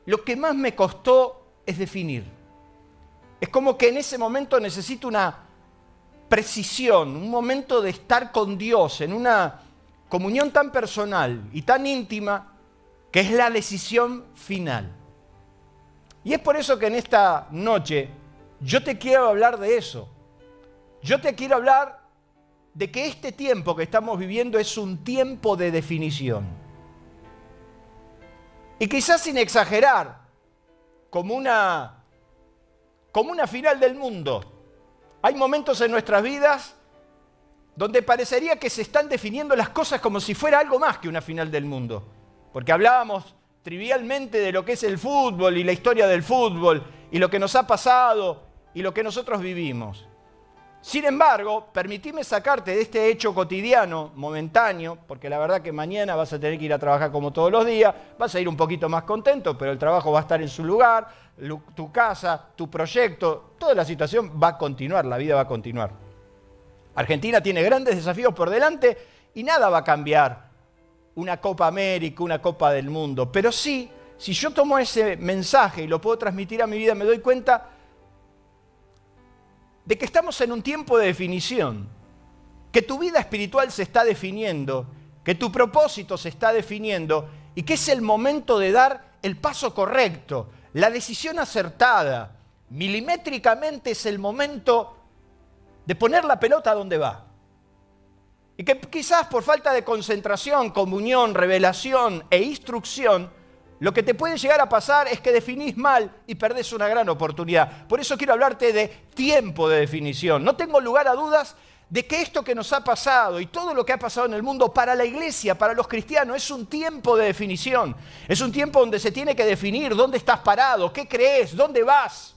lo que más me costó es definir. Es como que en ese momento necesito una precisión, un momento de estar con Dios en una comunión tan personal y tan íntima que es la decisión final. Y es por eso que en esta noche yo te quiero hablar de eso. Yo te quiero hablar de que este tiempo que estamos viviendo es un tiempo de definición. Y quizás sin exagerar, como una final del mundo. Hay momentos en nuestras vidas donde parecería que se están definiendo las cosas como si fuera algo más que una final del mundo. Porque hablábamos trivialmente de lo que es el fútbol y la historia del fútbol y lo que nos ha pasado y lo que nosotros vivimos. Sin embargo, permitime sacarte de este hecho cotidiano, momentáneo, porque la verdad que mañana vas a tener que ir a trabajar como todos los días, vas a ir un poquito más contento, pero el trabajo va a estar en su lugar, tu casa, tu proyecto, toda la situación va a continuar, la vida va a continuar. Argentina tiene grandes desafíos por delante y nada va a cambiar. Una Copa América, una Copa del Mundo. Pero sí, si yo tomo ese mensaje y lo puedo transmitir a mi vida, me doy cuenta de que estamos en un tiempo de definición, que tu vida espiritual se está definiendo, que tu propósito se está definiendo y que es el momento de dar el paso correcto, la decisión acertada. Milimétricamente es el momento de poner la pelota donde va. Y que quizás por falta de concentración, comunión, revelación e instrucción, lo que te puede llegar a pasar es que definís mal y perdés una gran oportunidad. Por eso quiero hablarte de tiempo de definición. No tengo lugar a dudas de que esto que nos ha pasado y todo lo que ha pasado en el mundo para la iglesia, para los cristianos, es un tiempo de definición. Es un tiempo donde se tiene que definir dónde estás parado, qué crees, dónde vas.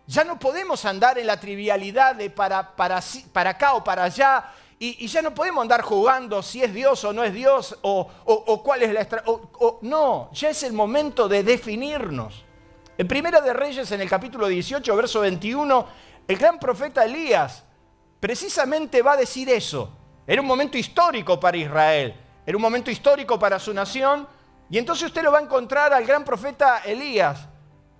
Ya no podemos andar en la trivialidad de para acá o para allá. Y ya no podemos andar jugando si es Dios o no es Dios, o cuál es la no, ya es el momento de definirnos. En Primera de Reyes, en el capítulo 18, verso 21, el gran profeta Elías precisamente va a decir eso. Era un momento histórico para Israel, era un momento histórico para su nación, y entonces usted lo va a encontrar al gran profeta Elías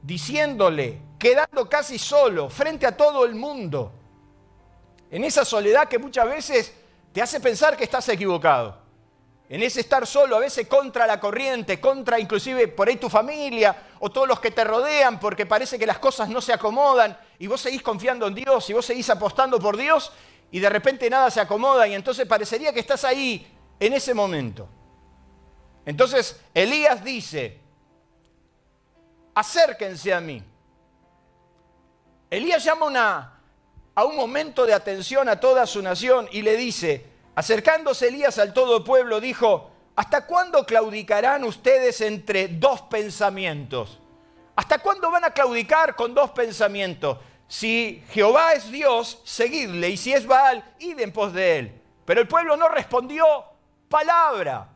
diciéndole, quedando casi solo, frente a todo el mundo, en esa soledad que muchas veces te hace pensar que estás equivocado. En ese estar solo, a veces contra la corriente, contra inclusive por ahí tu familia o todos los que te rodean, porque parece que las cosas no se acomodan y vos seguís confiando en Dios y vos seguís apostando por Dios y de repente nada se acomoda y entonces parecería que estás ahí en ese momento. Entonces Elías dice, acérquense a mí. Elías llama a un momento de atención a toda su nación y le dice, acercándose Elías al todo pueblo, dijo, ¿hasta cuándo claudicarán ustedes entre dos pensamientos? ¿Hasta cuándo van a claudicar con dos pensamientos? Si Jehová es Dios, seguidle, y si es Baal, id en pos de él. Pero el pueblo no respondió palabra.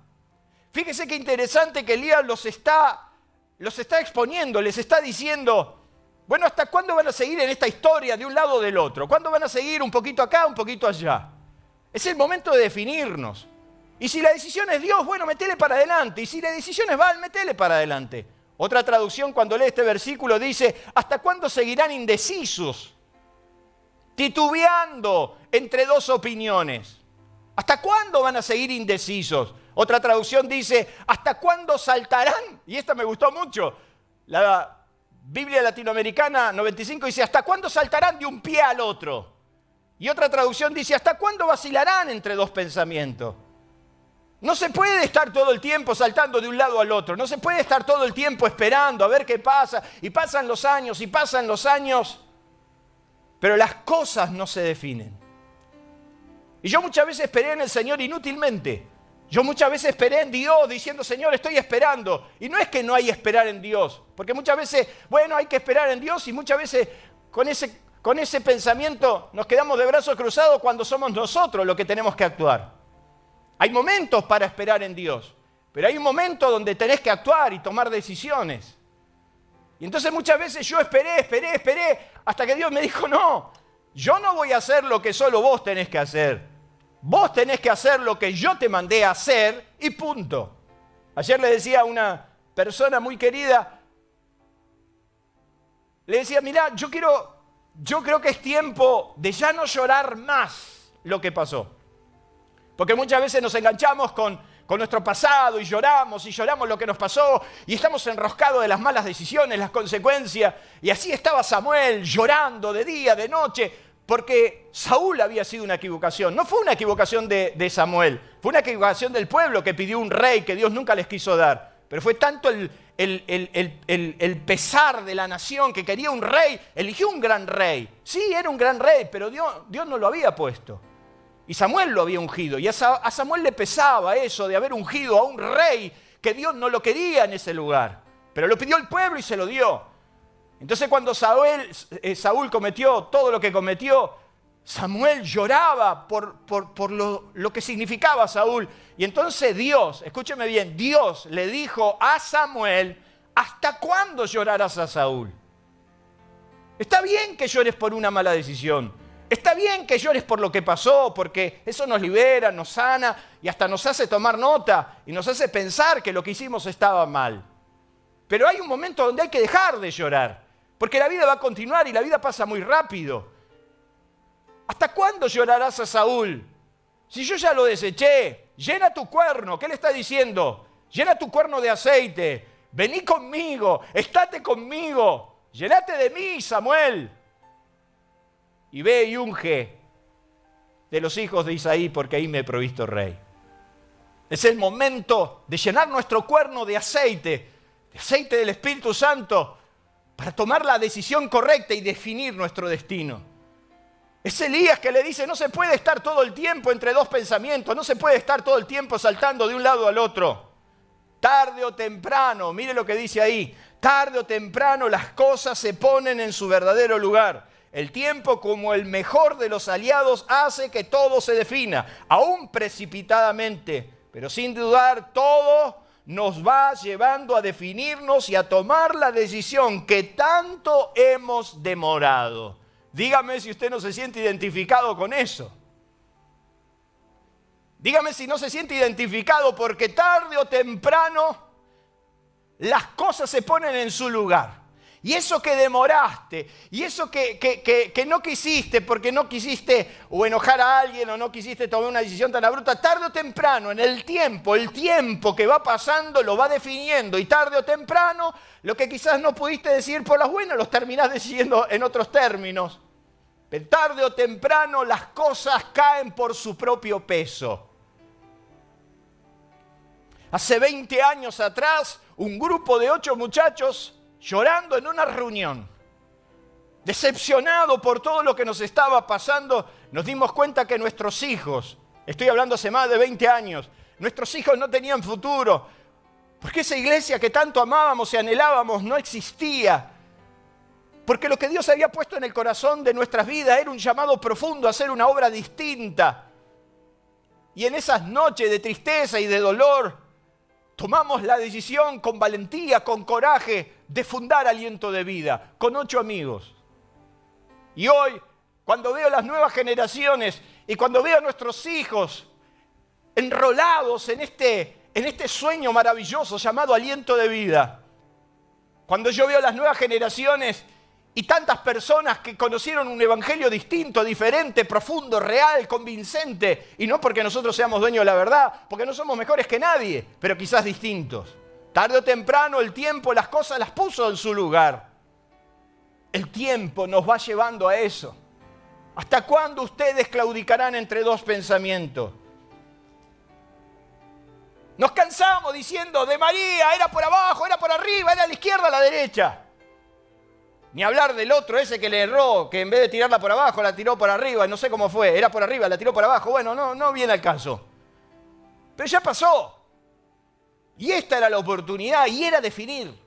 Fíjese qué interesante que Elías los está exponiendo, les está diciendo, bueno, ¿hasta cuándo van a seguir en esta historia de un lado o del otro? ¿Cuándo van a seguir un poquito acá, un poquito allá? Es el momento de definirnos. Y si la decisión es Dios, bueno, metele para adelante. Y si la decisión es Baal, metele para adelante. Otra traducción cuando lee este versículo dice, ¿hasta cuándo seguirán indecisos? Titubeando entre dos opiniones. ¿Hasta cuándo van a seguir indecisos? Otra traducción dice, ¿hasta cuándo saltarán? Y esta me gustó mucho. La Biblia Latinoamericana 95 dice, ¿hasta cuándo saltarán de un pie al otro? Y otra traducción dice, ¿hasta cuándo vacilarán entre dos pensamientos? No se puede estar todo el tiempo saltando de un lado al otro. No se puede estar todo el tiempo esperando a ver qué pasa. Y pasan los años, pero las cosas no se definen. Y yo muchas veces esperé en el Señor inútilmente. Yo muchas veces esperé en Dios diciendo, Señor, estoy esperando. Y no es que no hay esperar en Dios. Porque muchas veces, bueno, hay que esperar en Dios y muchas veces con ese pensamiento nos quedamos de brazos cruzados cuando somos nosotros los que tenemos que actuar. Hay momentos para esperar en Dios, pero hay un momento donde tenés que actuar y tomar decisiones. Y entonces muchas veces yo esperé, hasta que Dios me dijo, no, yo no voy a hacer lo que solo vos tenés que hacer. Vos tenés que hacer lo que yo te mandé a hacer y punto. Ayer le decía a una persona muy querida, le decía, mirá, yo creo que es tiempo de ya no llorar más lo que pasó. Porque muchas veces nos enganchamos con nuestro pasado y lloramos lo que nos pasó y estamos enroscados de las malas decisiones, las consecuencias. Y así estaba Samuel llorando de día, de noche, porque Saúl había sido una equivocación. No fue una equivocación de Samuel, fue una equivocación del pueblo que pidió un rey que Dios nunca les quiso dar. Pero fue tanto el pesar de la nación que quería un rey, eligió un gran rey. Sí, era un gran rey, pero Dios no lo había puesto. Y Samuel lo había ungido. Y a Samuel le pesaba eso de haber ungido a un rey que Dios no lo quería en ese lugar. Pero lo pidió el pueblo y se lo dio. Entonces cuando Saúl cometió todo lo que cometió, Samuel lloraba por lo que significaba Saúl. Y entonces Dios, escúcheme bien, Dios le dijo a Samuel, ¿hasta cuándo llorarás a Saúl? Está bien que llores por una mala decisión. Está bien que llores por lo que pasó, porque eso nos libera, nos sana y hasta nos hace tomar nota y nos hace pensar que lo que hicimos estaba mal. Pero hay un momento donde hay que dejar de llorar, porque la vida va a continuar y la vida pasa muy rápido. ¿Hasta cuándo llorarás a Saúl? Si yo ya lo deseché, llena tu cuerno. ¿Qué le está diciendo? Llena tu cuerno de aceite. Vení conmigo, estate conmigo. Llénate de mí, Samuel. Y ve y unge de los hijos de Isaí, porque ahí me he provisto rey. Es el momento de llenar nuestro cuerno de aceite del Espíritu Santo, para tomar la decisión correcta y definir nuestro destino. Es Elías que le dice, no se puede estar todo el tiempo entre dos pensamientos, no se puede estar todo el tiempo saltando de un lado al otro. Tarde o temprano, mire lo que dice ahí, tarde o temprano las cosas se ponen en su verdadero lugar. El tiempo, como el mejor de los aliados, hace que todo se defina, aún precipitadamente, pero sin dudar todo nos va llevando a definirnos y a tomar la decisión que tanto hemos demorado. Dígame si usted no se siente identificado con eso. Dígame si no se siente identificado, porque tarde o temprano las cosas se ponen en su lugar. Y eso que demoraste, y eso que no quisiste, porque no quisiste o enojar a alguien o no quisiste tomar una decisión tan abrupta, tarde o temprano, en el tiempo que va pasando lo va definiendo. Y tarde o temprano, lo que quizás no pudiste decir por las buenas, los terminás diciendo en otros términos. Pero tarde o temprano las cosas caen por su propio peso. Hace 20 años atrás, un grupo de 8 muchachos llorando en una reunión, decepcionado por todo lo que nos estaba pasando, nos dimos cuenta que nuestros hijos, estoy hablando hace más de 20 años, nuestros hijos no tenían futuro, porque esa iglesia que tanto amábamos y anhelábamos no existía, porque lo que Dios había puesto en el corazón de nuestras vidas era un llamado profundo a hacer una obra distinta. Y en esas noches de tristeza y de dolor, tomamos la decisión con valentía, con coraje, de fundar Aliento de Vida, con 8 amigos. Y hoy, cuando veo las nuevas generaciones y cuando veo a nuestros hijos enrolados en este sueño maravilloso llamado Aliento de Vida, cuando yo veo las nuevas generaciones y tantas personas que conocieron un evangelio distinto, diferente, profundo, real, convincente, y no porque nosotros seamos dueños de la verdad, porque no somos mejores que nadie, pero quizás distintos. Tarde o temprano el tiempo las cosas las puso en su lugar. El tiempo nos va llevando a eso. ¿Hasta cuándo ustedes claudicarán entre dos pensamientos? Nos cansamos diciendo, de María, era por abajo, era por arriba, era a la izquierda, a la derecha. Ni hablar del otro ese que le erró, que en vez de tirarla por abajo, la tiró por arriba, no sé cómo fue, era por arriba, la tiró por abajo. Bueno, no viene al caso. Pero ya pasó. Y esta era la oportunidad, y era definir.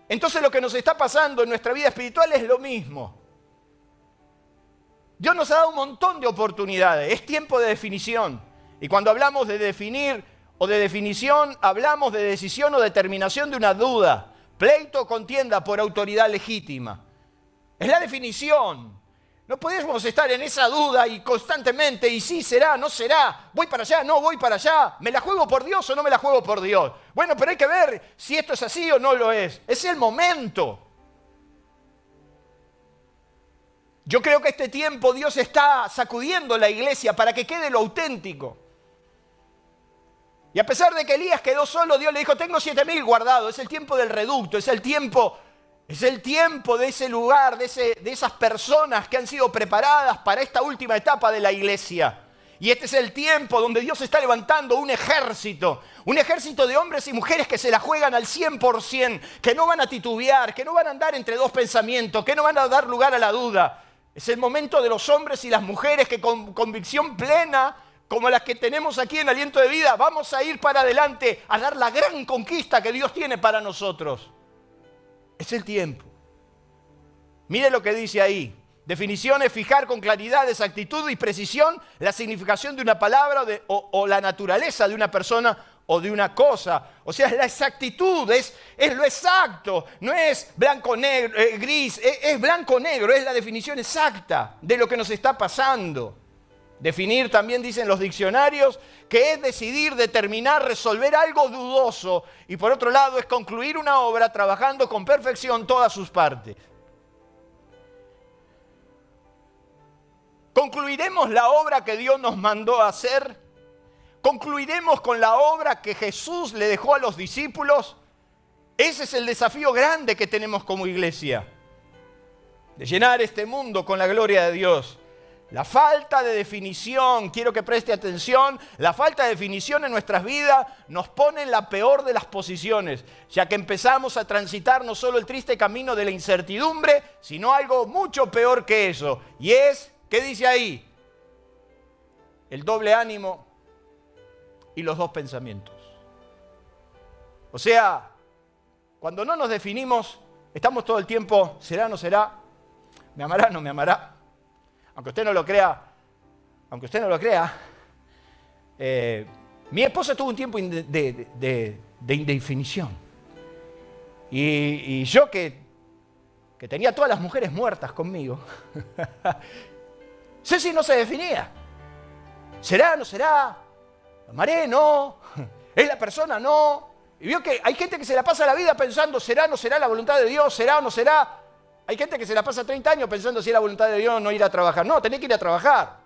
Entonces lo que nos está pasando en nuestra vida espiritual es lo mismo. Dios nos ha dado un montón de oportunidades, es tiempo de definición. Y cuando hablamos de definir o de definición, hablamos de decisión o determinación de una duda. Pleito o contienda por autoridad legítima. Es la definición. No podemos estar en esa duda y constantemente, y sí será, no será, voy para allá, no voy para allá, me la juego por Dios o no me la juego por Dios. Bueno, pero hay que ver si esto es así o no lo es. Es el momento. Yo creo que este tiempo Dios está sacudiendo la iglesia para que quede lo auténtico. Y a pesar de que Elías quedó solo, Dios le dijo, tengo 7.000 guardados. Es el tiempo del reducto, es el tiempo de ese lugar, de esas personas que han sido preparadas para esta última etapa de la iglesia. Y este es el tiempo donde Dios está levantando un ejército de hombres y mujeres que se la juegan al 100%, que no van a titubear, que no van a andar entre dos pensamientos, que no van a dar lugar a la duda. Es el momento de los hombres y las mujeres que con convicción plena, como las que tenemos aquí en Aliento de Vida, vamos a ir para adelante a dar la gran conquista que Dios tiene para nosotros. Es el tiempo. Mire lo que dice ahí. Definición es fijar con claridad, exactitud y precisión la significación de una palabra o la naturaleza de una persona o de una cosa. O sea, la exactitud es lo exacto. No es blanco-negro, gris, es blanco-negro, es la definición exacta de lo que nos está pasando. Definir también dicen los diccionarios que es decidir, determinar, resolver algo dudoso y por otro lado es concluir una obra trabajando con perfección todas sus partes. ¿Concluiremos la obra que Dios nos mandó a hacer? ¿Concluiremos con la obra que Jesús le dejó a los discípulos? Ese es el desafío grande que tenemos como iglesia, de llenar este mundo con la gloria de Dios. La falta de definición, quiero que preste atención, la falta de definición en nuestras vidas nos pone en la peor de las posiciones, ya que empezamos a transitar no solo el triste camino de la incertidumbre, sino algo mucho peor que eso. Y es, ¿qué dice ahí? El doble ánimo y los dos pensamientos. O sea, cuando no nos definimos, estamos todo el tiempo, ¿será o no será? ¿Me amará o no me amará? Aunque usted no lo crea, mi esposa tuvo un tiempo de indefinición. Y yo que tenía todas las mujeres muertas conmigo, Ceci no se definía. ¿Será o no será? ¿Lo amaré? No. ¿Es la persona? No. Y vio que hay gente que se la pasa la vida pensando, ¿será o no será la voluntad de Dios? ¿Será o no será? Hay gente que se la pasa 30 años pensando si es la voluntad de Dios no ir a trabajar. No, tenés que ir a trabajar.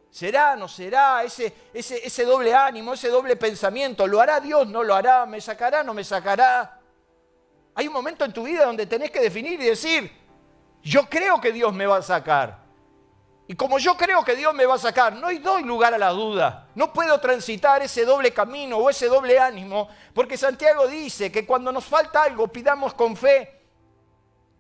¿Será, no será? Ese doble ánimo, ese doble pensamiento. ¿Lo hará Dios? ¿No lo hará? ¿Me sacará? ¿No me sacará? Hay un momento en tu vida donde tenés que definir y decir, yo creo que Dios me va a sacar. Y como yo creo que Dios me va a sacar, no doy lugar a la duda. No puedo transitar ese doble camino o ese doble ánimo, porque Santiago dice que cuando nos falta algo, pidamos con fe,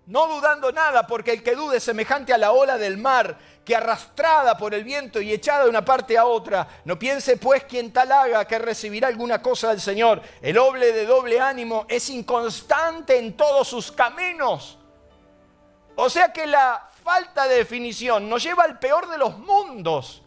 no dudando nada, porque el que dude es semejante a la ola del mar, que arrastrada por el viento y echada de una parte a otra. No piense pues quien tal haga que recibirá alguna cosa del Señor. El hombre de doble ánimo es inconstante en todos sus caminos. O sea que la falta de definición nos lleva al peor de los mundos.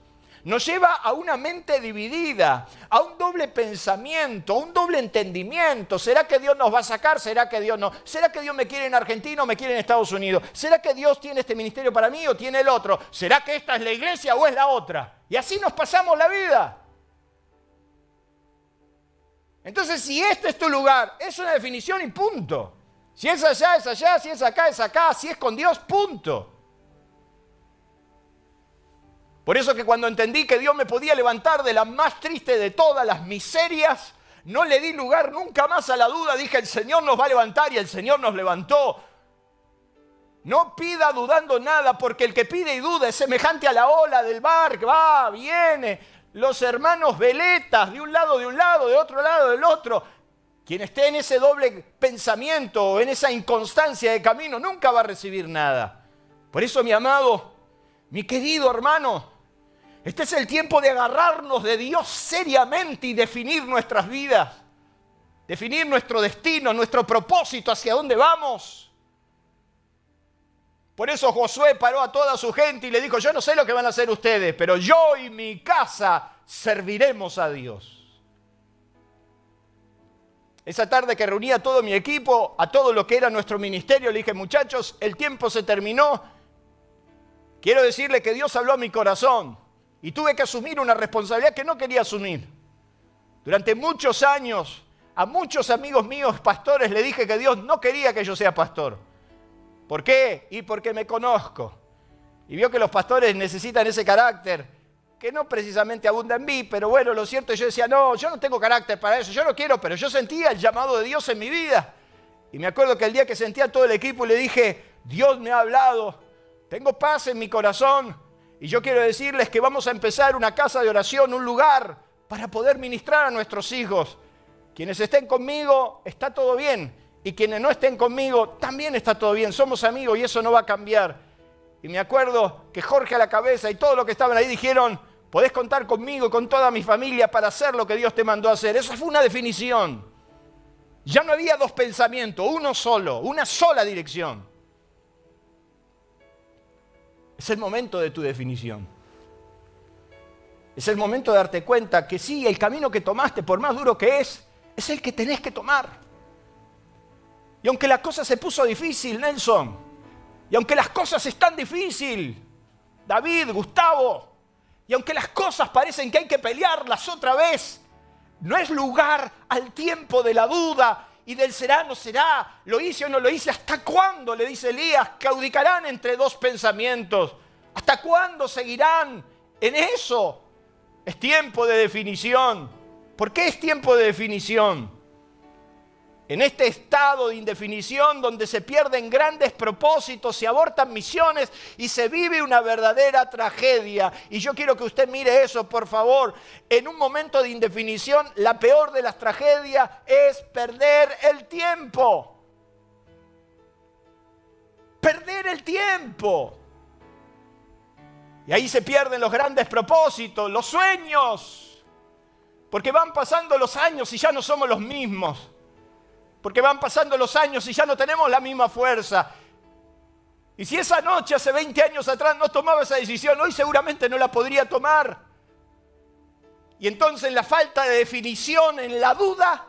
Nos lleva a una mente dividida, a un doble pensamiento, a un doble entendimiento. ¿Será que Dios nos va a sacar? ¿Será que Dios no? ¿Será que Dios me quiere en Argentina o me quiere en Estados Unidos? ¿Será que Dios tiene este ministerio para mí o tiene el otro? ¿Será que esta es la iglesia o es la otra? Y así nos pasamos la vida. Entonces, si este es tu lugar, es una definición y punto. Si es allá, es allá. Si es acá, si es con Dios, punto. Por eso que cuando entendí que Dios me podía levantar de la más triste de todas las miserias, no le di lugar nunca más a la duda. Dije, el Señor nos va a levantar y el Señor nos levantó. No pida dudando nada, porque el que pide y duda es semejante a la ola del mar, que va, viene. Los hermanos veletas, de un lado, de otro lado, del otro. Quien esté en ese doble pensamiento o en esa inconstancia de camino nunca va a recibir nada. Por eso, mi amado, mi querido hermano, este es el tiempo de agarrarnos de Dios seriamente y definir nuestras vidas, definir nuestro destino, nuestro propósito, hacia dónde vamos. Por eso Josué paró a toda su gente y le dijo, yo no sé lo que van a hacer ustedes, pero yo y mi casa serviremos a Dios. Esa tarde que reuní a todo mi equipo, a todo lo que era nuestro ministerio, le dije, muchachos, el tiempo se terminó. Quiero decirle que Dios habló a mi corazón. Y tuve que asumir una responsabilidad que no quería asumir. Durante muchos años, a muchos amigos míos, pastores, le dije que Dios no quería que yo sea pastor. ¿Por qué? Y porque me conozco. Y vio que los pastores necesitan ese carácter, que no precisamente abunda en mí, pero bueno, lo cierto es que yo decía, no, yo no tengo carácter para eso, yo no quiero, pero yo sentía el llamado de Dios en mi vida. Y me acuerdo que el día que sentía todo el equipo le dije, Dios me ha hablado, tengo paz en mi corazón y yo quiero decirles que vamos a empezar una casa de oración, un lugar para poder ministrar a nuestros hijos. Quienes estén conmigo, está todo bien. Y quienes no estén conmigo, también está todo bien. Somos amigos y eso no va a cambiar. Y me acuerdo que Jorge a la cabeza y todos los que estaban ahí dijeron, podés contar conmigo y con toda mi familia para hacer lo que Dios te mandó a hacer. Esa fue una definición. Ya no había dos pensamientos, uno solo, una sola dirección. Es el momento de tu definición. Es el momento de darte cuenta que sí, el camino que tomaste, por más duro que es el que tenés que tomar. Y aunque la cosa se puso difícil, Nelson, y aunque las cosas están difíciles, David, Gustavo, y aunque las cosas parecen que hay que pelearlas otra vez, no es lugar al tiempo de la duda y del será, no será, lo hice o no lo hice, ¿hasta cuándo? Le dice Elías, claudicarán entre dos pensamientos. ¿Hasta cuándo seguirán en eso? Es tiempo de definición. ¿Por qué es tiempo de definición? En este estado de indefinición donde se pierden grandes propósitos, se abortan misiones y se vive una verdadera tragedia. Y yo quiero que usted mire eso, por favor. En un momento de indefinición, la peor de las tragedias es perder el tiempo. Perder el tiempo. Y ahí se pierden los grandes propósitos, los sueños. Porque van pasando los años y ya no somos los mismos. Porque van pasando los años y ya no tenemos la misma fuerza. Y si esa noche, hace 20 años atrás, no tomaba esa decisión, hoy seguramente no la podría tomar. Y entonces en la falta de definición, en la duda,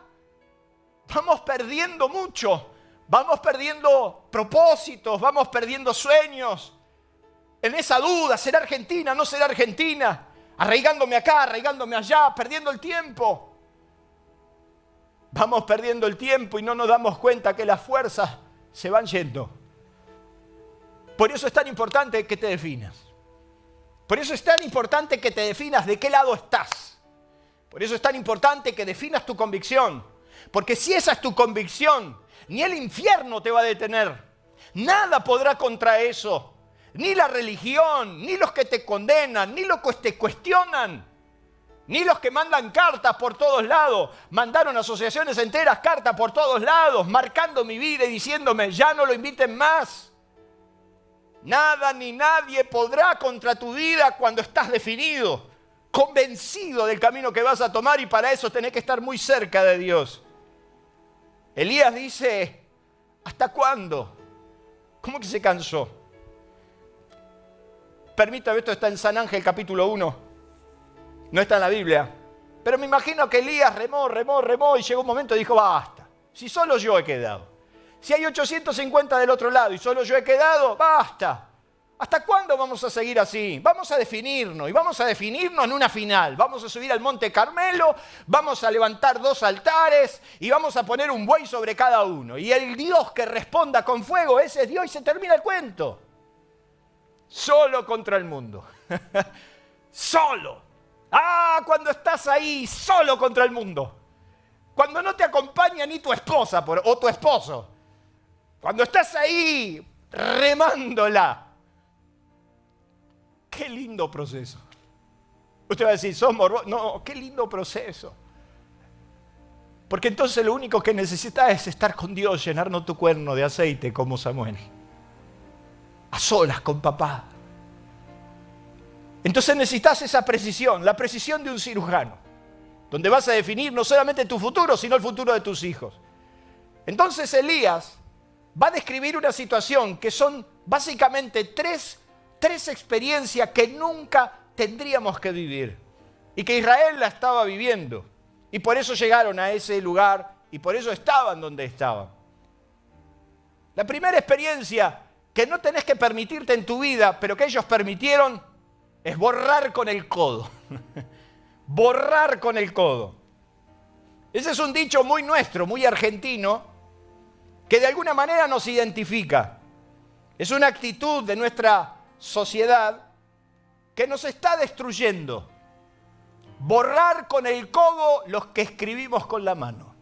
vamos perdiendo mucho. Vamos perdiendo propósitos, vamos perdiendo sueños. En esa duda, ¿será Argentina? ¿No será Argentina? Arraigándome acá, arraigándome allá, perdiendo el tiempo. Vamos perdiendo el tiempo y no nos damos cuenta que las fuerzas se van yendo. Por eso es tan importante que te definas. Por eso es tan importante que te definas de qué lado estás. Por eso es tan importante que definas tu convicción. Porque si esa es tu convicción, ni el infierno te va a detener. Nada podrá contra eso. Ni la religión, ni los que te condenan, ni los que te cuestionan. Ni los que mandan cartas por todos lados. Mandaron asociaciones enteras cartas por todos lados, marcando mi vida y diciéndome, ya no lo inviten más. Nada ni nadie podrá contra tu vida cuando estás definido, convencido del camino que vas a tomar, y para eso tenés que estar muy cerca de Dios. Elías dice, ¿hasta cuándo? ¿Cómo que se cansó? Permítame, esto está en San Ángel capítulo 1. No está en la Biblia. Pero me imagino que Elías remó y llegó un momento y dijo, basta. Si solo yo he quedado. Si hay 850 del otro lado y solo yo he quedado, basta. ¿Hasta cuándo vamos a seguir así? Vamos a definirnos y vamos a definirnos en una final. Vamos a subir al Monte Carmelo, vamos a levantar 2 altares y vamos a poner un buey sobre cada uno. Y el Dios que responda con fuego, ese es Dios, y se termina el cuento. Solo contra el mundo. Solo. Cuando estás ahí solo contra el mundo. Cuando no te acompaña ni tu esposa o tu esposo. Cuando estás ahí remándola. Qué lindo proceso. Usted va a decir, sos morboso. No, qué lindo proceso. Porque entonces lo único que necesitas es estar con Dios, llenarnos tu cuerno de aceite como Samuel. A solas con papá. Entonces necesitas esa precisión, la precisión de un cirujano, donde vas a definir no solamente tu futuro, sino el futuro de tus hijos. Entonces Elías va a describir una situación que son básicamente tres experiencias que nunca tendríamos que vivir y que Israel la estaba viviendo. Y por eso llegaron a ese lugar y por eso estaban donde estaban. La primera experiencia que no tenés que permitirte en tu vida, pero que ellos permitieron, es borrar con el codo. Borrar con el codo. Ese es un dicho muy nuestro, muy argentino, que de alguna manera nos identifica. Es una actitud de nuestra sociedad que nos está destruyendo. Borrar con el codo los que escribimos con la mano.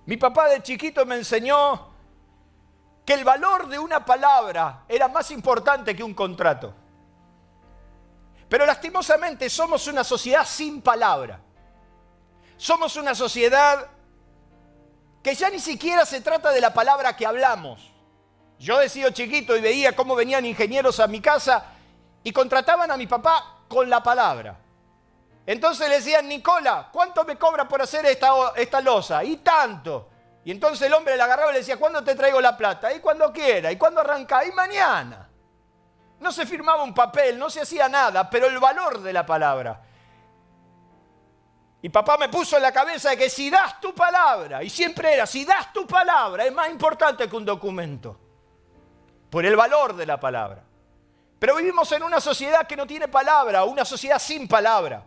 Mi papá de chiquito me enseñó que el valor de una palabra era más importante que un contrato. Pero lastimosamente somos una sociedad sin palabra. Somos una sociedad que ya ni siquiera se trata de la palabra que hablamos. Yo he sido chiquito y veía cómo venían ingenieros a mi casa y contrataban a mi papá con la palabra. Entonces le decían, Nicola, ¿cuánto me cobra por hacer esta losa? Y tanto. Y entonces el hombre le agarraba y le decía, ¿cuándo te traigo la plata? Y cuando quiera. ¿Y cuándo arranca? Y mañana. No se firmaba un papel, no se hacía nada, pero el valor de la palabra. Y papá me puso en la cabeza de que si das tu palabra, y siempre era, si das tu palabra, es más importante que un documento. Por el valor de la palabra. Pero vivimos en una sociedad que no tiene palabra, una sociedad sin palabra.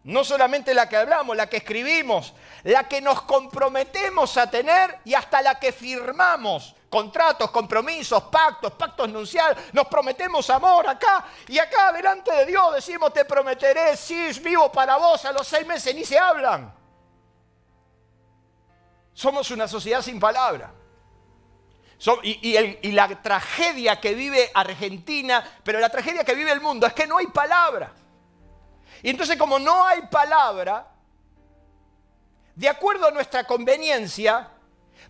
No solamente la que hablamos, la que escribimos, la que nos comprometemos a tener y hasta la que firmamos. Contratos, compromisos, pactos nupciales. Nos prometemos amor acá y acá delante de Dios decimos te prometeré, sí, vivo para vos. A los 6 meses ni se hablan. Somos una sociedad sin palabra. Y la tragedia que vive Argentina, pero la tragedia que vive el mundo es que no hay palabra. Y entonces como no hay palabra, de acuerdo a nuestra conveniencia,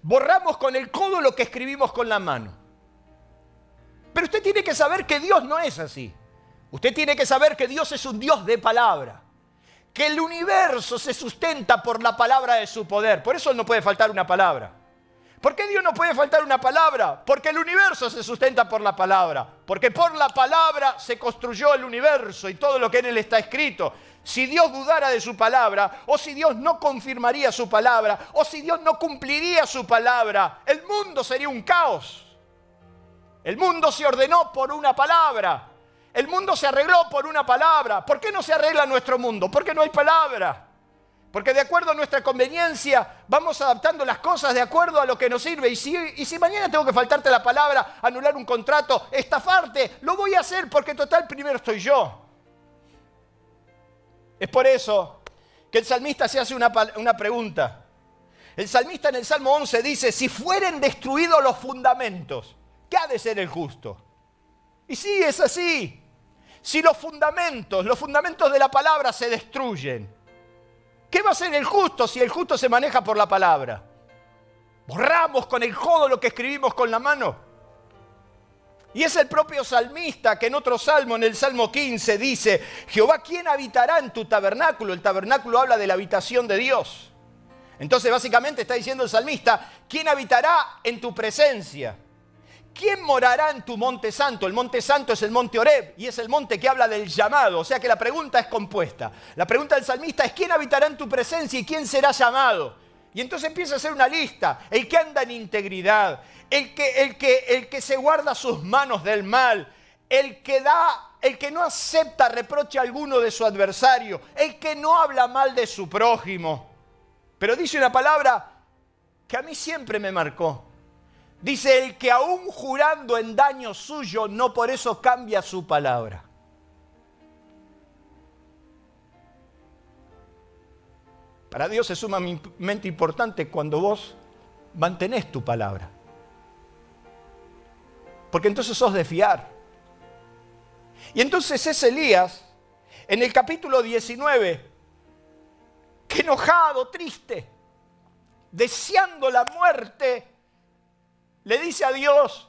borramos con el codo lo que escribimos con la mano. Pero usted tiene que saber que Dios no es así. Usted tiene que saber que Dios es un Dios de palabra. Que el universo se sustenta por la palabra de su poder. Por eso no puede faltar una palabra. ¿Por qué Dios no puede faltar una palabra? Porque el universo se sustenta por la palabra. Porque por la palabra se construyó el universo y todo lo que en él está escrito. Si Dios dudara de su palabra, o si Dios no confirmaría su palabra, o si Dios no cumpliría su palabra, el mundo sería un caos. El mundo se ordenó por una palabra. El mundo se arregló por una palabra. ¿Por qué no se arregla nuestro mundo? Porque no hay palabra. Porque de acuerdo a nuestra conveniencia vamos adaptando las cosas de acuerdo a lo que nos sirve. Y si mañana tengo que faltarte la palabra, anular un contrato, estafarte, lo voy a hacer porque total primero estoy yo. Es por eso que el salmista se hace una pregunta. El salmista en el Salmo 11 dice, si fueren destruidos los fundamentos, ¿qué ha de ser el justo? Y sí, es así. Si los fundamentos de la palabra se destruyen, ¿qué va a ser el justo si el justo se maneja por la palabra? ¿Borramos con el codo lo que escribimos con la mano? Y es el propio salmista que en otro salmo, en el Salmo 15, dice, Jehová, ¿quién habitará en tu tabernáculo? El tabernáculo habla de la habitación de Dios. Entonces, básicamente está diciendo el salmista, ¿quién habitará en tu presencia? ¿Quién morará en tu monte santo? El monte santo es el monte Oreb y es el monte que habla del llamado. O sea que la pregunta es compuesta. La pregunta del salmista es ¿quién habitará en tu presencia y quién será llamado? Y entonces empieza a hacer una lista. El que anda en integridad, el que se guarda sus manos del mal, el que no acepta reproche alguno de su adversario, el que no habla mal de su prójimo. Pero dice una palabra que a mí siempre me marcó. Dice, el que aún jurando en daño suyo, no por eso cambia su palabra. Para Dios es sumamente importante cuando vos mantenés tu palabra. Porque entonces sos de fiar. Y entonces es Elías, en el capítulo 19, que enojado, triste, deseando la muerte, le dice a Dios,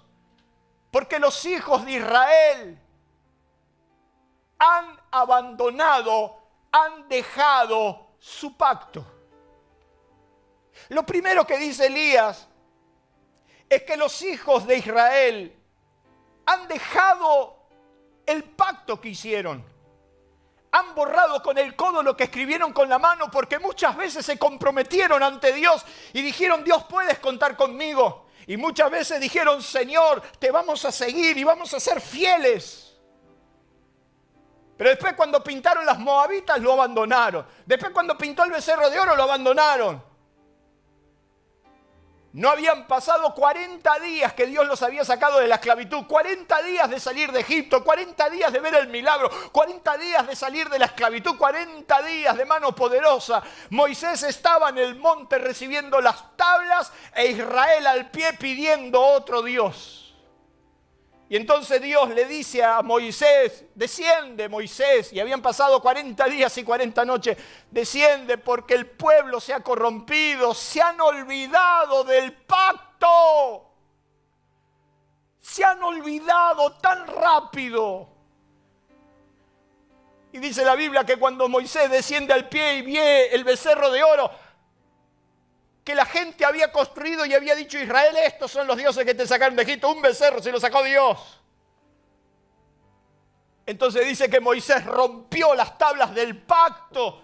porque los hijos de Israel han abandonado, han dejado su pacto. Lo primero que dice Elías es que los hijos de Israel han dejado el pacto que hicieron. Han borrado con el codo lo que escribieron con la mano porque muchas veces se comprometieron ante Dios y dijeron, Dios, puedes contar conmigo. Y muchas veces dijeron, Señor, te vamos a seguir y vamos a ser fieles. Pero después cuando pintaron las moabitas lo abandonaron. Después cuando pintó el becerro de oro lo abandonaron. No habían pasado 40 días que Dios los había sacado de la esclavitud, 40 días de salir de Egipto, 40 días de ver el milagro, 40 días de salir de la esclavitud, 40 días de mano poderosa. Moisés estaba en el monte recibiendo las tablas e Israel al pie pidiendo otro Dios. Y entonces Dios le dice a Moisés, desciende Moisés, y habían pasado 40 días y 40 noches, desciende porque el pueblo se ha corrompido, se han olvidado del pacto, se han olvidado tan rápido. Y dice la Biblia que cuando Moisés desciende al pie y ve el becerro de oro, que la gente había construido y había dicho: Israel, estos son los dioses que te sacaron de Egipto, un becerro se lo sacó Dios. Entonces dice que Moisés rompió las tablas del pacto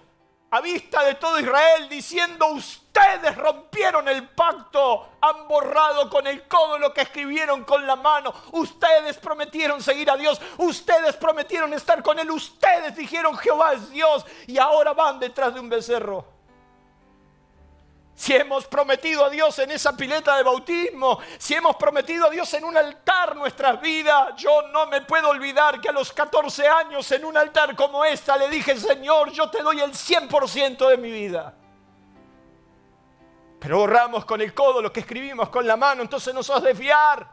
a vista de todo Israel, diciendo: ustedes rompieron el pacto, han borrado con el codo lo que escribieron con la mano, ustedes prometieron seguir a Dios, ustedes prometieron estar con Él, ustedes dijeron Jehová es Dios y ahora van detrás de un becerro. Si hemos prometido a Dios en esa pileta de bautismo, si hemos prometido a Dios en un altar nuestras vidas, yo no me puedo olvidar que a los 14 años en un altar como esta le dije: Señor, yo te doy el 100% de mi vida. Pero borramos con el codo lo que escribimos con la mano, entonces no sos de fiar.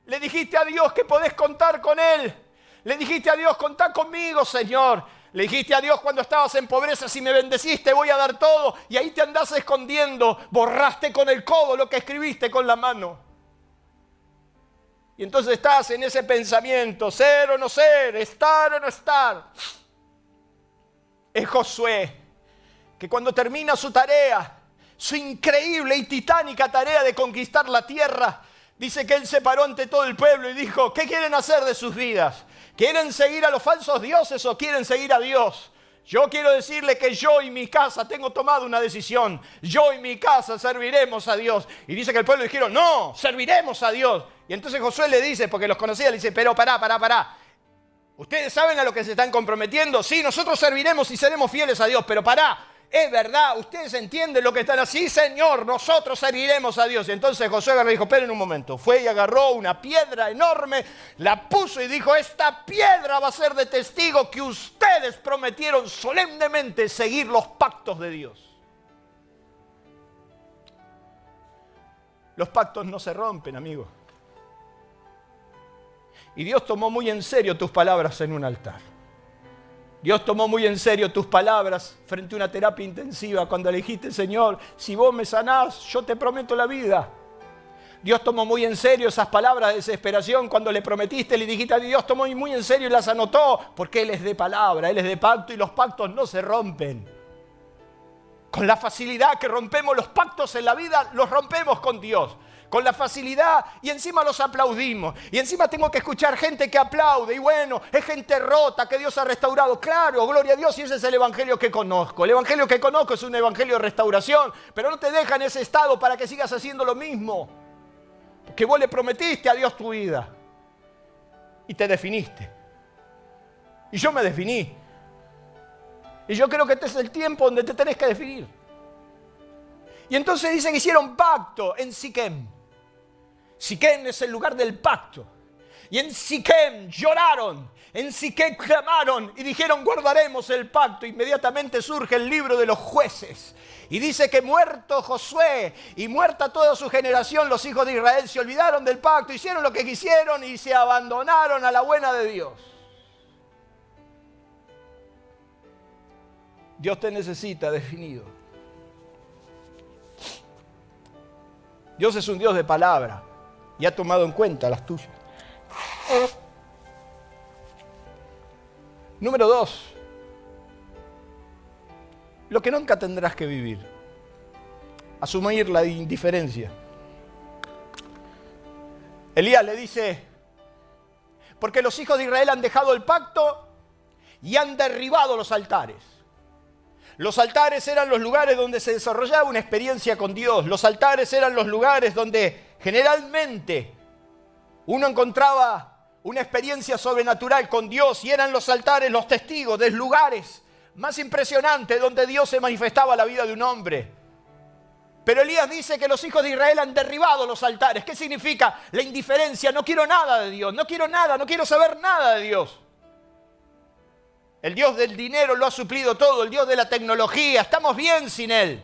Le dijiste a Dios que podés contar con Él. Le dijiste a Dios: contá conmigo, Señor. Le dijiste a Dios cuando estabas en pobreza: si me bendeciste voy a dar todo, y ahí te andás escondiendo. Borraste con el codo lo que escribiste con la mano. Y entonces estás en ese pensamiento: ser o no ser, estar o no estar. Es Josué, que cuando termina su tarea, su increíble y titánica tarea de conquistar la tierra, dice que él se paró ante todo el pueblo y dijo: ¿qué quieren hacer de sus vidas? ¿Quieren seguir a los falsos dioses o quieren seguir a Dios? Yo quiero decirle que yo y mi casa tengo tomado una decisión. Yo y mi casa serviremos a Dios. Y dice que el pueblo dijeron: no, serviremos a Dios. Y entonces Josué le dice, porque los conocía, le dice: pero pará. ¿Ustedes saben a lo que se están comprometiendo? Sí, nosotros serviremos y seremos fieles a Dios, pero pará. Es verdad, ustedes entienden lo que están así, Señor, nosotros serviremos a Dios. Y entonces Josué agarró y dijo: esperen un momento. Fue y agarró una piedra enorme, la puso y dijo: esta piedra va a ser de testigo que ustedes prometieron solemnemente seguir los pactos de Dios. Los pactos no se rompen, amigo. Y Dios tomó muy en serio tus palabras en un altar. Dios tomó muy en serio tus palabras frente a una terapia intensiva cuando le dijiste: Señor, si vos me sanás, yo te prometo la vida. Dios tomó muy en serio esas palabras de desesperación cuando le prometiste, le dijiste a Dios, tomó muy en serio y las anotó, porque Él es de palabra, Él es de pacto y los pactos no se rompen. Con la facilidad que rompemos los pactos en la vida, los rompemos con Dios. Con la facilidad, y encima los aplaudimos. Y encima tengo que escuchar gente que aplaude. Y bueno, es gente rota que Dios ha restaurado. Claro, gloria a Dios, y ese es el evangelio que conozco. El evangelio que conozco es un evangelio de restauración. Pero no te deja en ese estado para que sigas haciendo lo mismo. Porque vos le prometiste a Dios tu vida. Y te definiste. Y yo me definí. Y yo creo que este es el tiempo donde te tenés que definir. Y entonces dice que hicieron pacto en Siquem. Siquem es el lugar del pacto. Y en Siquem lloraron, en Siquem clamaron y dijeron: guardaremos el pacto. Inmediatamente surge el libro de los jueces. Y dice que muerto Josué y muerta toda su generación, los hijos de Israel se olvidaron del pacto, hicieron lo que quisieron y se abandonaron a la buena de Dios. Dios te necesita definido. Dios es un Dios de palabra y ha tomado en cuenta las tuyas. Número 2. Lo que nunca tendrás que vivir. Asumir la indiferencia. Elías le dice: porque los hijos de Israel han dejado el pacto y han derribado los altares. Los altares eran los lugares donde se desarrollaba una experiencia con Dios. Los altares eran los lugares donde generalmente uno encontraba una experiencia sobrenatural con Dios, y eran los altares los testigos de lugares más impresionantes donde Dios se manifestaba a la vida de un hombre. Pero Elías dice que los hijos de Israel han derribado los altares. ¿Qué significa? La indiferencia. No quiero nada de Dios, no quiero nada, no quiero saber nada de Dios. El Dios del dinero lo ha suplido todo, el Dios de la tecnología. Estamos bien sin Él.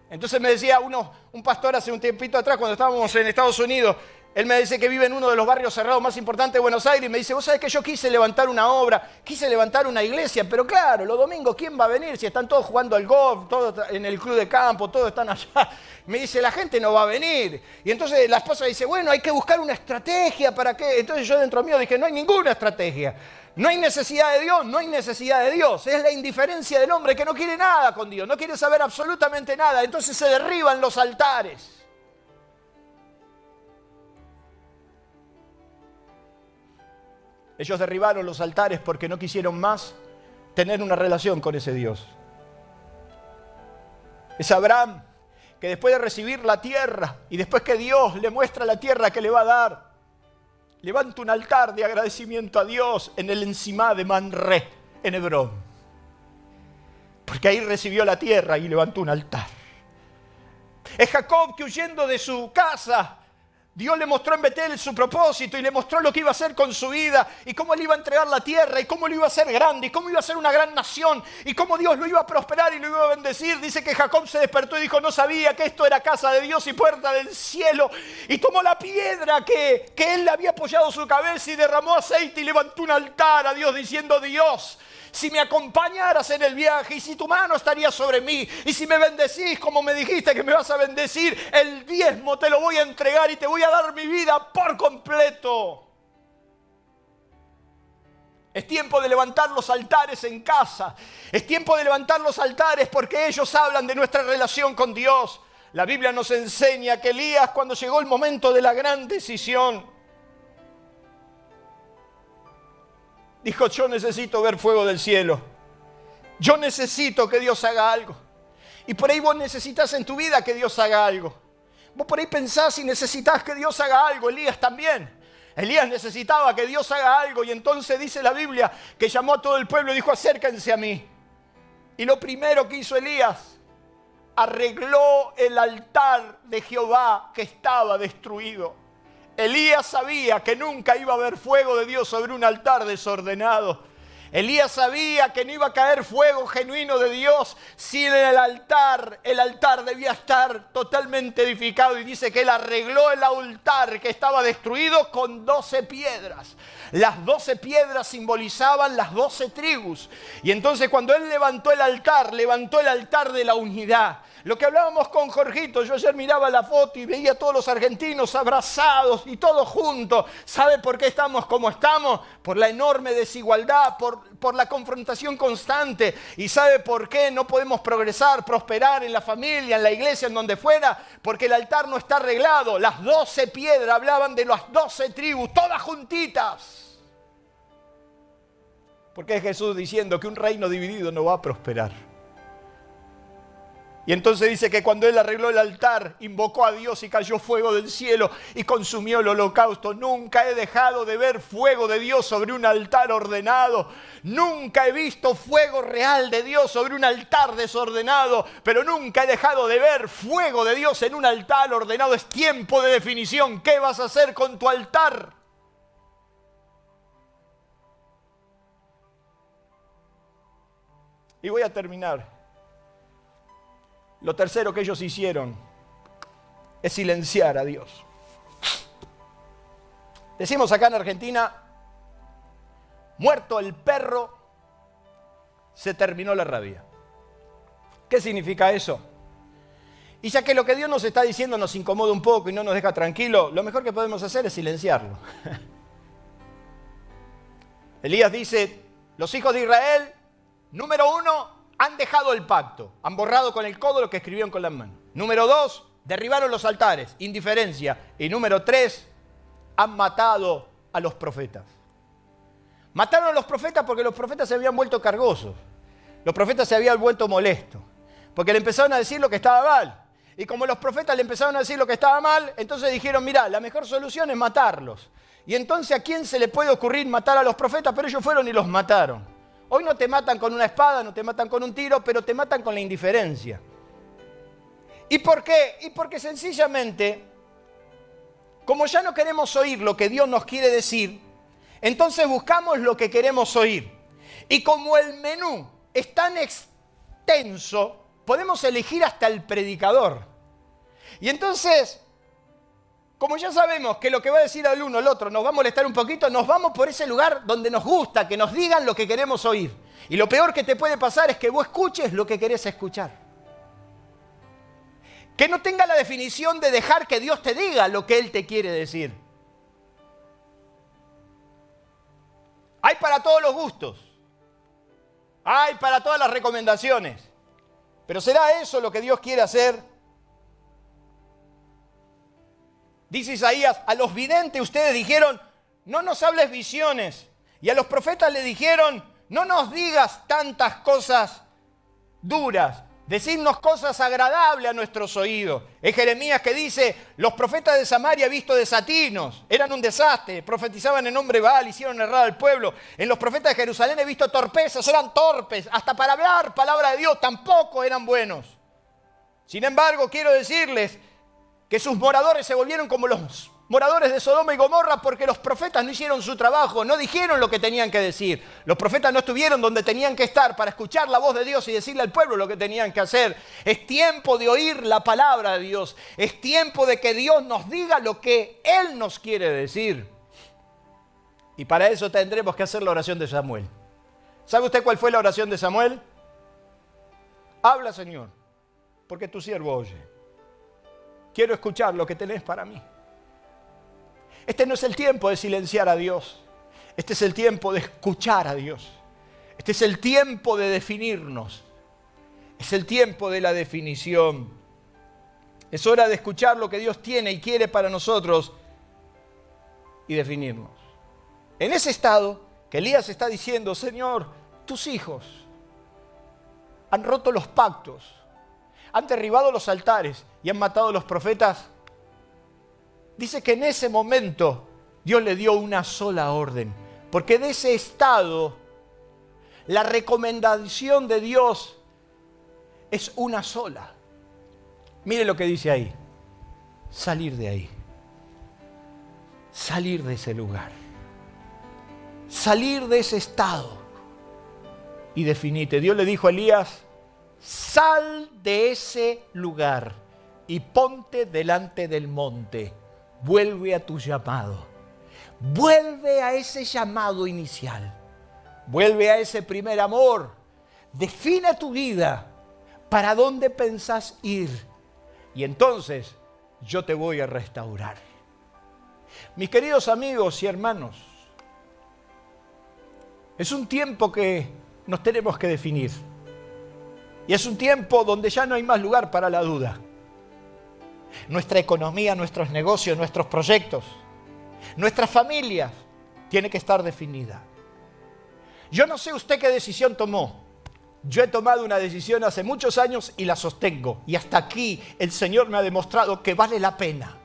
Entonces me decía un pastor hace un tiempito atrás, cuando estábamos en Estados Unidos, él me dice que vive en uno de los barrios cerrados más importantes de Buenos Aires y me dice, vos sabés que yo quise levantar una obra, quise levantar una iglesia, pero claro, los domingos, ¿quién va a venir? Si están todos jugando al golf, todos en el club de campo, todos están allá. Me dice, la gente no va a venir. Y entonces la esposa dice, bueno, hay que buscar una estrategia para qué. Entonces yo dentro mío dije, no hay ninguna estrategia. No hay necesidad de Dios, no hay necesidad de Dios. Es la indiferencia del hombre que no quiere nada con Dios, no quiere saber absolutamente nada. Entonces se derriban los altares. Ellos derribaron los altares porque no quisieron más tener una relación con ese Dios. Es Abraham que después de recibir la tierra y después que Dios le muestra la tierra que le va a dar, levanta un altar de agradecimiento a Dios en el encimá de Manré, en Hebrón. Porque ahí recibió la tierra y levantó un altar. Es Jacob que huyendo de su casa, Dios le mostró en Betel su propósito y le mostró lo que iba a hacer con su vida y cómo le iba a entregar la tierra y cómo lo iba a hacer grande y cómo iba a ser una gran nación y cómo Dios lo iba a prosperar y lo iba a bendecir. Dice que Jacob se despertó y dijo, no sabía que esto era casa de Dios y puerta del cielo. Y tomó la piedra que él le había apoyado su cabeza y derramó aceite y levantó un altar a Dios diciendo, Dios, si me acompañaras en el viaje y si tu mano estaría sobre mí y si me bendecís como me dijiste que me vas a bendecir, el diezmo te lo voy a entregar y te voy a dar mi vida por completo. Es tiempo de levantar los altares en casa. Es tiempo de levantar los altares porque ellos hablan de nuestra relación con Dios. La Biblia nos enseña que Elías, cuando llegó el momento de la gran decisión, dijo, yo necesito ver fuego del cielo. Yo necesito que Dios haga algo. Y por ahí vos necesitas en tu vida que Dios haga algo. Vos por ahí pensás y necesitas que Dios haga algo. Elías también. Elías necesitaba que Dios haga algo. Y entonces dice la Biblia que llamó a todo el pueblo y dijo, acérquense a mí. Y lo primero que hizo Elías, arregló el altar de Jehová que estaba destruido. Elías sabía que nunca iba a haber fuego de Dios sobre un altar desordenado. Elías sabía que no iba a caer fuego genuino de Dios si en el altar debía estar totalmente edificado. Y dice que él arregló el altar que estaba destruido con 12 piedras. Las 12 piedras simbolizaban las 12 tribus. Y entonces cuando él levantó el altar de la unidad. Lo que hablábamos con Jorgito, yo ayer miraba la foto y veía a todos los argentinos abrazados y todos juntos. ¿Sabe por qué estamos como estamos? Por la enorme desigualdad, por la confrontación constante. ¿Y sabe por qué no podemos progresar, prosperar en la familia, en la iglesia, en donde fuera? Porque el altar no está arreglado. Las 12 piedras hablaban de las 12 tribus, todas juntitas. Porque es Jesús diciendo que un reino dividido no va a prosperar. Y entonces dice que cuando él arregló el altar, invocó a Dios y cayó fuego del cielo y consumió el holocausto. Nunca he dejado de ver fuego de Dios sobre un altar ordenado. Nunca he visto fuego real de Dios sobre un altar desordenado. Pero nunca he dejado de ver fuego de Dios en un altar ordenado. Es tiempo de definición. ¿Qué vas a hacer con tu altar? Y voy a terminar. Lo tercero que ellos hicieron es silenciar a Dios. Decimos acá en Argentina, muerto el perro, se terminó la rabia. ¿Qué significa eso? Y ya que lo que Dios nos está diciendo nos incomoda un poco y no nos deja tranquilo, lo mejor que podemos hacer es silenciarlo. Elías dice, los hijos de Israel, número 1, han dejado el pacto, han borrado con el codo lo que escribieron con las manos. Número 2, derribaron los altares, indiferencia. Y número 3, han matado a los profetas. Mataron a los profetas porque los profetas se habían vuelto cargosos. Los profetas se habían vuelto molestos. Porque le empezaron a decir lo que estaba mal. Y como los profetas le empezaron a decir lo que estaba mal, entonces dijeron, mirá, la mejor solución es matarlos. Y entonces, ¿a quién se le puede ocurrir matar a los profetas? Pero ellos fueron y los mataron. Hoy no te matan con una espada, no te matan con un tiro, pero te matan con la indiferencia. ¿Y por qué? Y porque sencillamente, como ya no queremos oír lo que Dios nos quiere decir, entonces buscamos lo que queremos oír. Y como el menú es tan extenso, podemos elegir hasta el predicador. Y entonces, como ya sabemos que lo que va a decir el uno o el otro nos va a molestar un poquito, nos vamos por ese lugar donde nos gusta, que nos digan lo que queremos oír. Y lo peor que te puede pasar es que vos escuches lo que querés escuchar. Que no tenga la definición de dejar que Dios te diga lo que Él te quiere decir. Hay para todos los gustos. Hay para todas las recomendaciones. Pero ¿será eso lo que Dios quiere hacer? Dice Isaías, a los videntes ustedes dijeron, no nos hables visiones. Y a los profetas le dijeron, no nos digas tantas cosas duras. Decidnos cosas agradables a nuestros oídos. Es Jeremías que dice, los profetas de Samaria visto desatinos, eran un desastre, profetizaban en nombre de Baal, hicieron errar al pueblo. En los profetas de Jerusalén he visto torpezas, eran torpes, hasta para hablar palabra de Dios tampoco eran buenos. Sin embargo, quiero decirles que sus moradores se volvieron como los moradores de Sodoma y Gomorra porque los profetas no hicieron su trabajo, no dijeron lo que tenían que decir. Los profetas no estuvieron donde tenían que estar para escuchar la voz de Dios y decirle al pueblo lo que tenían que hacer. Es tiempo de oír la palabra de Dios. Es tiempo de que Dios nos diga lo que Él nos quiere decir. Y para eso tendremos que hacer la oración de Samuel. ¿Sabe usted cuál fue la oración de Samuel? Habla, Señor, porque tu siervo oye. Quiero escuchar lo que tenés para mí. Este no es el tiempo de silenciar a Dios. Este es el tiempo de escuchar a Dios. Este es el tiempo de definirnos. Es el tiempo de la definición. Es hora de escuchar lo que Dios tiene y quiere para nosotros y definirnos. En ese estado que Elías está diciendo, Señor, tus hijos han roto los pactos, han derribado los altares y han matado a los profetas. Dice que en ese momento Dios le dio una sola orden, porque de ese estado la recomendación de Dios es una sola. Mire lo que dice ahí, salir de ahí, salir de ese lugar, salir de ese estado y definite. Dios le dijo a Elías, sal de ese lugar y ponte delante del monte. Vuelve a tu llamado. Vuelve a ese llamado inicial. Vuelve a ese primer amor. Define tu vida. ¿Para dónde pensás ir? Y entonces yo te voy a restaurar. Mis queridos amigos y hermanos, es un tiempo que nos tenemos que definir. Y es un tiempo donde ya no hay más lugar para la duda. Nuestra economía, nuestros negocios, nuestros proyectos, nuestras familias, tiene que estar definida. Yo no sé usted qué decisión tomó. Yo he tomado una decisión hace muchos años y la sostengo. Y hasta aquí el Señor me ha demostrado que vale la pena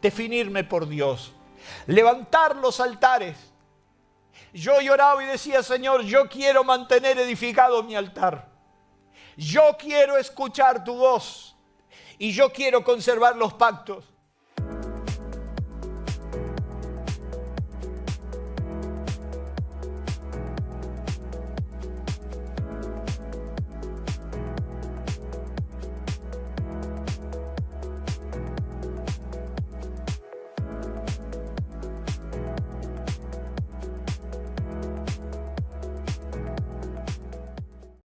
definirme por Dios. Levantar los altares. Yo lloraba y decía, Señor, yo quiero mantener edificado mi altar. Yo quiero escuchar tu voz. Y yo quiero conservar los pactos.